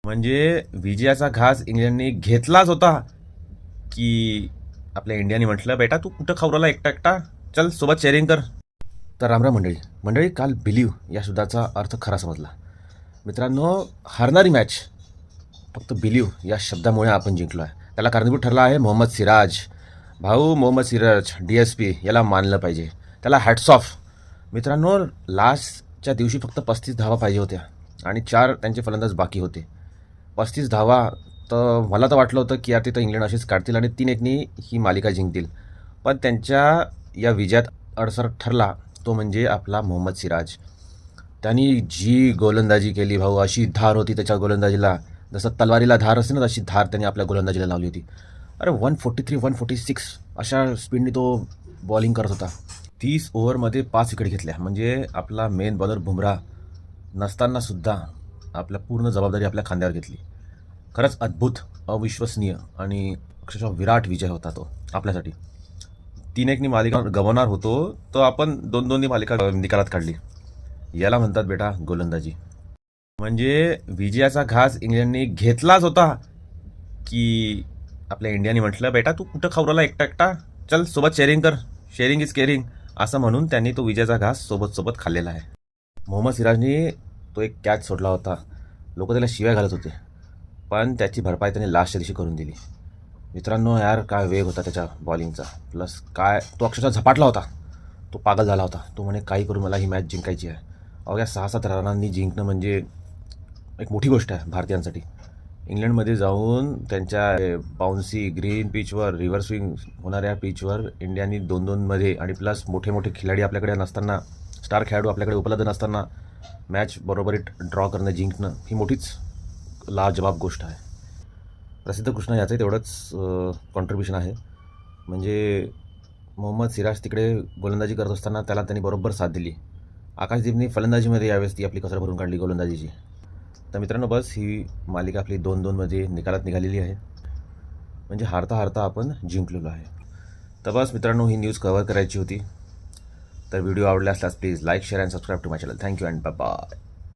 म्हणजे विजयाचा घास इंग्लंडने घेतलाच होता की आपल्या इंडियाने म्हटलं, बेटा तू कुठं खाऊ राहिला एकटा एकटा, चल सोबत शेअरिंग कर. तर रामराम मंडळी. मंडळी, काल बिलीव्ह या शब्दाचा अर्थ खरा समजला. मित्रांनो, हारणारी मॅच फक्त बिलीव्ह या शब्दामुळे आपण जिंकलो आहे. त्याला कारणीभूत ठरला आहे मोहम्मद सिराज. भाऊ मोहम्मद सिराज DSP याला मानलं पाहिजे, त्याला हॅट्स ऑफ. मित्रांनो, लास्टच्या दिवशी फक्त 35 धावा पाहिजे होत्या आणि 4 त्यांचे फलंदाज बाकी होते. 35 धावा, तर मला तर वाटलं होतं की यार तिथं इंग्लंड अशीच काढतील आणि 3-1नी ही मालिका जिंकतील. पण त्यांच्या या विजयात अडसर ठरला तो म्हणजे आपला मोहम्मद सिराज. त्यांनी जी गोलंदाजी केली भाऊ, अशी धार होती त्याच्या गोलंदाजीला, जसं तलवारीला धार असते ना तशी धार त्यांनी आपल्या गोलंदाजीला लावली होती. अरे 143 146 अशा स्पीडने तो बॉलिंग करत होता. 30 ओव्हरमध्ये 5 विकेट घेतल्या. म्हणजे आपला मेन बॉलर बुमराह नसतानासुद्धा आपल्या पूर्ण जबाबदारी आपल्या खांद्यावर घेतली. खरंच अद्भुत, अविश्वसनीय आणि अक्षरशः विराट विजय होता तो आपल्यासाठी. 3-1नी मालिका गमावणार होतो, तो आपण 2-2नी मालिका निकालात काढली. याला म्हणतात बेटा गोलंदाजी. म्हणजे विजयाचा घास इंग्लंडने घेतलाच होता की आपल्या इंडियाने म्हटलं, बेटा तू कुठं खाऊ राहिला एकटा एकटा, चल सोबत शेअरिंग कर, शेअरिंग इज केअरिंग, असं म्हणून त्यांनी तो विजयाचा घास सोबत सोबत खाल्लेला आहे. मोहम्मद सिराजने तो एक कॅच सोडला होता, लोक त्याला शिव्या घालत होते, पण त्याची भरपाई त्याने लास्टच्या दिवशी करून दिली. मित्रांनो, यार काय वेग होता त्याच्या बॉलिंगचा, प्लस काय तो अक्षरशः झपाटला होता, तो पागल झाला होता. तो म्हणे काही करून मला ही मॅच जिंकायची आहे. अवघ्या 6-7 रनांनी जिंकणं म्हणजे एक मोठी गोष्ट आहे भारतीयांसाठी. इंग्लंडमध्ये जाऊन त्यांच्या बाउन्सी ग्रीन पिचवर, रिव्हर स्विंग होणाऱ्या पिचवर इंडियानी 2-2मध्ये आणि प्लस मोठे मोठे खिलाडी आपल्याकडे नसताना, स्टार खेळाडू आपल्याकडे उपलब्ध नसताना मॅच बरोबरीत ड्रॉ करणं, जिंकणं ही मोठीच लाजवाब गोष्ट आहे. प्रसिद्ध कृष्ण याचंही तेवढंच कॉन्ट्रीब्युशन आहे. म्हणजे मोहम्मद सिराज तिकडे गोलंदाजी करत असताना त्याला त्यांनी बरोबर साथ दिली. आकाशदीपनी फलंदाजीमध्ये यावेळेस ती आपली कसर भरून काढली गोलंदाजीची. तर मित्रांनो, बस ही मालिका आपली 2-2मध्ये निकालात निघालेली आहे. म्हणजे हारता हारता आपण जिंकलेलो आहे. तर बस मित्रांनो, ही न्यूज कव्हर करायची होती. तर व्हिडिओ आवडला असल्यास please like, share and subscribe to my channel. Thank you and bye bye.